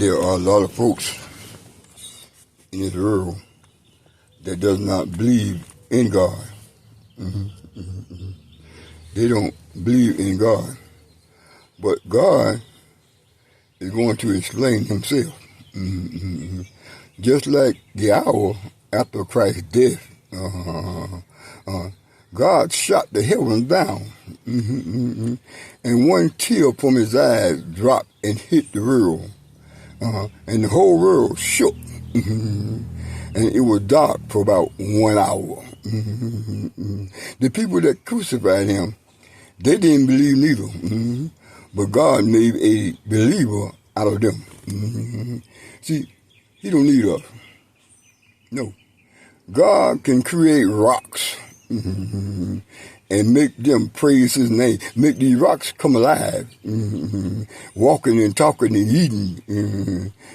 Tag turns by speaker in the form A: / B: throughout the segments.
A: there are a lot of folks in this world that does not believe in God. They don't believe in God. But God is going to explain himself. Just like the hour after Christ's death, God shot the heavens down. And one tear from his eyes dropped and hit the world. And the whole world shook. And it was dark for about 1 hour. The people that crucified him, they didn't believe neither. But God made a believer out of them. See, he don't need us. No. God can create rocks and make them praise his name. Make these rocks come alive. Walking and talking and eating.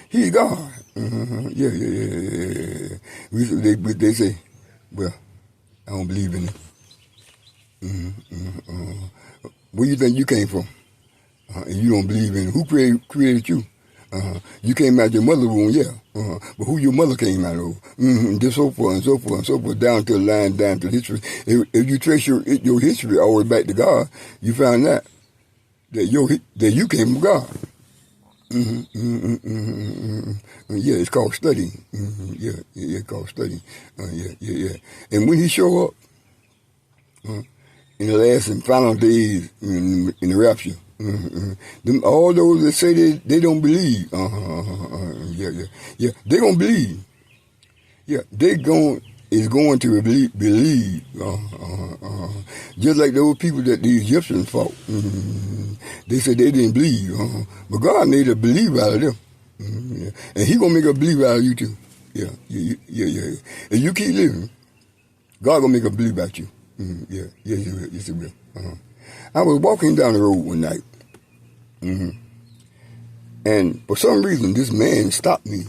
A: He's God. Yeah. They say, well, I don't believe in it. Where do you think you came from? And you don't believe in it. Who created you? You came out your mother's womb, yeah. But who your mother came out of? Just so forth and so forth and so forth, down to the line, down to history. If you trace your history all the way back to God, you find out that you came from God. Yeah, it's called studying. Yeah, it's called studying. Yeah. And when he show up in the last and final days in the rapture, all those that say they don't believe, yeah, they gonna believe. Yeah, is going to believe, just like those people that the Egyptians fought. They said they didn't believe, but God made a believer out of them, and he gonna make a believer out of you too. Yeah. If you keep living, God gonna make a believer out you. Yes, he will. I was walking down the road one night, and for some reason this man stopped me,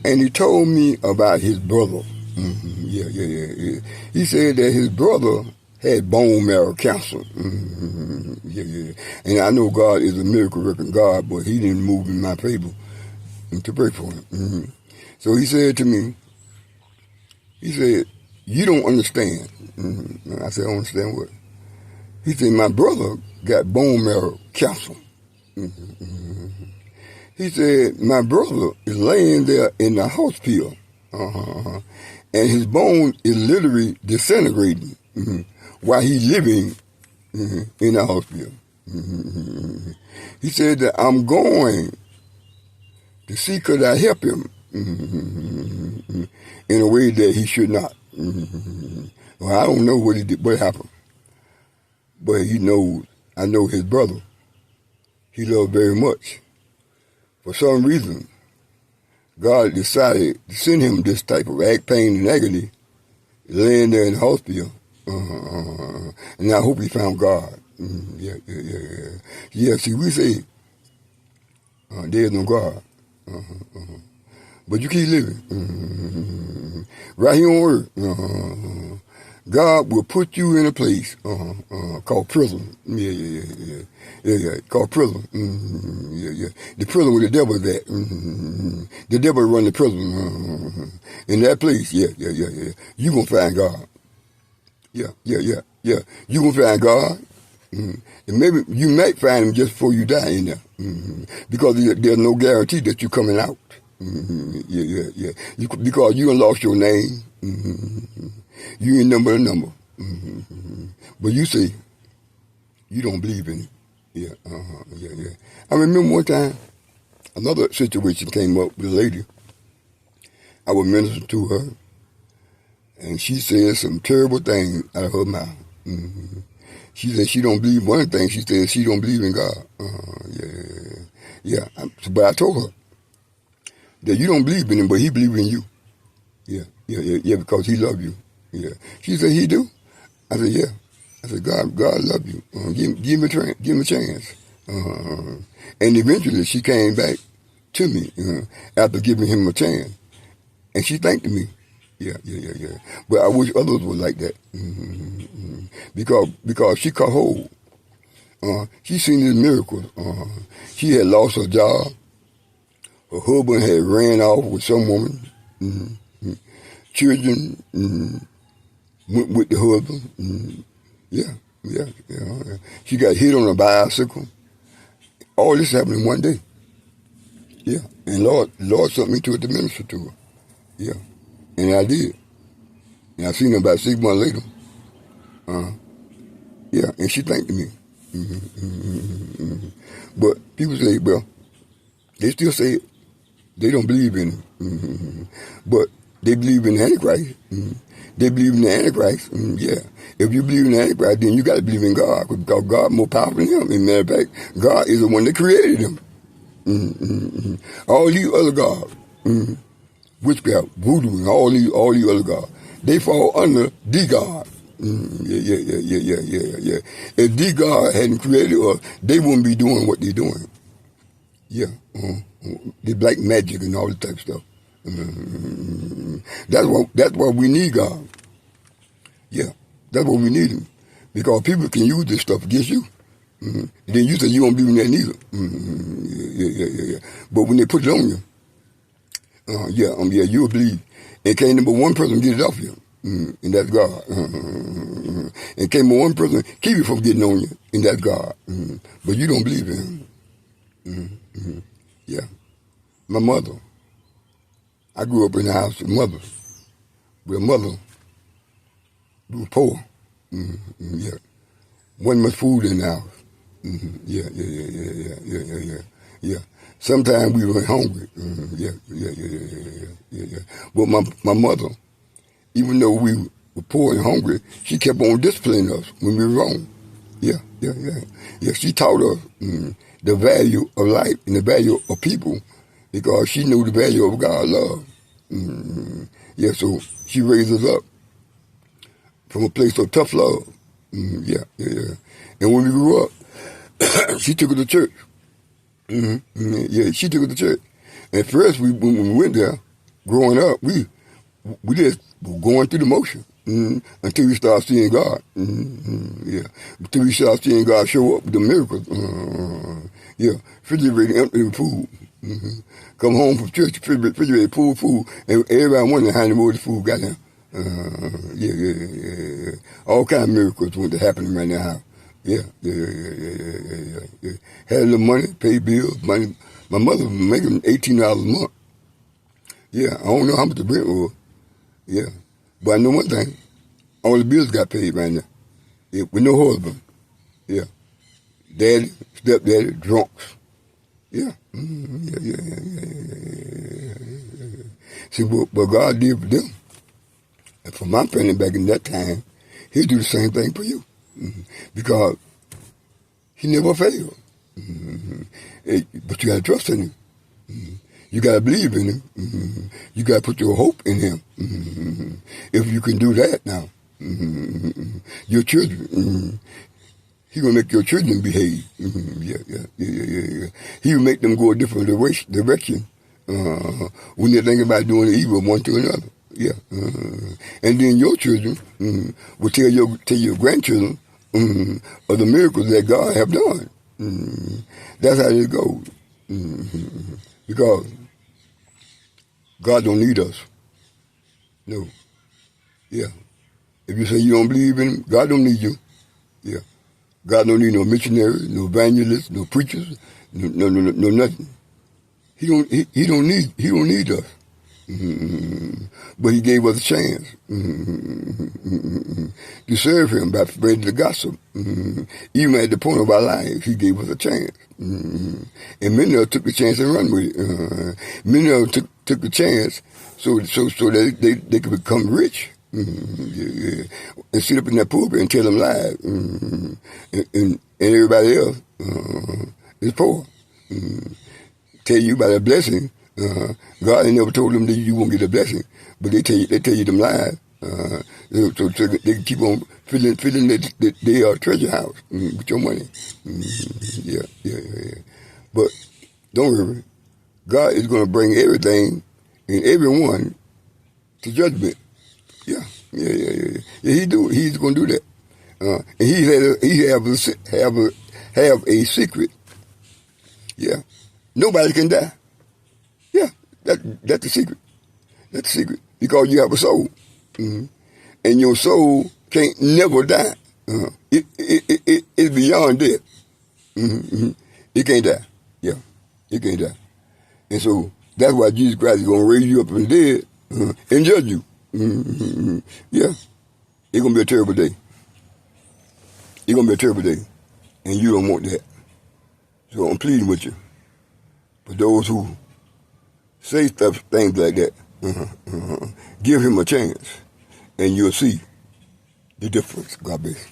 A: and he told me about his brother. Yeah. He said that his brother had bone marrow cancer. Yeah. And I know God is a miracle working God, but he didn't move in my favor to pray for him. So he said to me, you don't understand. I said, I don't understand what? He said, my brother got bone marrow cancer. He said, my brother is laying there in the hospital, and his bone is literally disintegrating while he's living in the hospital. He said that I'm going to see could I help him in a way that he should not. Well, I don't know what he did, what happened. But he knows, I know his brother. He loved very much. For some reason, God decided to send him this type of pain and agony, laying there in the hospital. And I hope he found God. Yeah, see, we say, there's no God. But you keep living. Right here on earth. God will put you in a place called prison. Yeah, called prison. Yeah. The prison where the devil is at. The devil run the prison. In that place, yeah. You gonna find God. Yeah. You gonna find God. And maybe you might find him just before you die in there. Because there's no guarantee that you're coming out. Yeah. Because you done lost your name. You ain't number a number. But you say, you don't believe in it. Yeah. I remember one time, another situation came up with a lady. I was ministering to her, and she said some terrible things out of her mouth. She said she don't believe, one thing she said, she don't believe in God. Yeah. But I told her that you don't believe in him, but he believes in you. Yeah, because he loves you. Yeah. She said, he do? I said, yeah. I said, God love you. Give him a chance. And eventually she came back to me after giving him a chance. And she thanked me. Yeah. But I wish others were like that. Because she caught hold. She seen this miracle. She had lost her job. her husband had ran off with some woman. Mm-hmm. Children went with the husband. Mm-hmm. Yeah. She got hit on a bicycle. All this happened in one day. Yeah, and Lord sent me to it to minister to her. Yeah, and I did. And I seen her about 6 months later. Yeah, and she thanked me. But people say, well, they still say they don't believe in it. But they believe in the Antichrist. They believe in the Antichrist. Yeah. If you believe in the Antichrist, then you got to believe in God, because God is more powerful than him. As a matter of fact, God is the one that created him. All these other gods, witchcraft, voodoo, and all these other gods, they fall under the God. Yeah. If the God hadn't created us, they wouldn't be doing what they're doing. Yeah, the black magic and all that type of stuff. That's why we need God. Yeah, that's what we need him, because people can use this stuff against you. Then you say you don't believe in that neither. Yeah. But when they put it on you, you'll believe. And can't number one person get it off you, and that's God. And can't number one person keep it from getting on you, and that's God. But you don't believe in him. Yeah. My mother, I grew up in the house with mothers. With a mother, we were poor. Yeah. Wasn't much food in the house. Yeah. Sometimes we were hungry. Yeah. But my mother, even though we were poor and hungry, she kept on disciplining us when we were wrong. Yeah. She taught us the value of life and the value of people, because she knew the value of God's love. Yeah, so she raised us up from a place of tough love. Yeah. And when we grew up, she took us to church. Yeah, she took us to church. At first, when we went there, growing up, we just were going through the motion until we started seeing God. Yeah, until we started seeing God show up with the miracles. Yeah, refrigerator empty with food. Come home from church, refrigerator full of food, and everybody wondering how in the world the food got there. Yeah. All kind of miracles went to happening right now. Yeah. Had a little money, paid bills, money. My mother was making $18 a month. Yeah, I don't know how much the rent was. Yeah, but I know one thing: all the bills got paid right now. Yeah, with no husband. Yeah, daddy, stepdaddy, drunks. Yeah. Yeah. See, what God did for them, and for my family back in that time, He'll do the same thing for you, because He never failed. But you got to trust in Him. You got to believe in Him. You got to put your hope in Him. If you can do that now, your children, He will make your children behave. Yeah. He will make them go a different direction when they're thinking about doing evil one to another. Yeah. And then your children will tell your grandchildren of the miracles that God have done. That's how it goes. Because God don't need us. No. Yeah. If you say you don't believe in Him, God don't need you. Yeah. God don't need no missionaries, no evangelists, no preachers, no nothing. He don't need us. But He gave us a chance to serve Him by spreading the gospel. Even at the point of our lives, He gave us a chance. And many of us took the chance and run with it. Many of us took the chance so that they could become rich. Yeah. And sit up in that pulpit and tell them lies. And everybody else is poor. Tell you about a blessing. God ain't never told them that you won't get a blessing, but they tell you them lies. So they can keep on filling their treasure house with your money. Yeah. But don't worry, God is going to bring everything and everyone to judgment. Yeah. He do. He's going to do that. And he have a secret. Yeah. Nobody can die. That's the secret. That's the secret. Because you have a soul. Mm-hmm. And your soul can't never die. It's beyond death. Mm-hmm. It can't die. Yeah. It can't die. And so that's why Jesus Christ is going to raise you up from the dead and judge you. Mm-hmm. Yeah. It's going to be a terrible day. It's going to be a terrible day. And you don't want that. So I'm pleading with you. For those who say things like that, give him a chance. And you'll see the difference. God bless.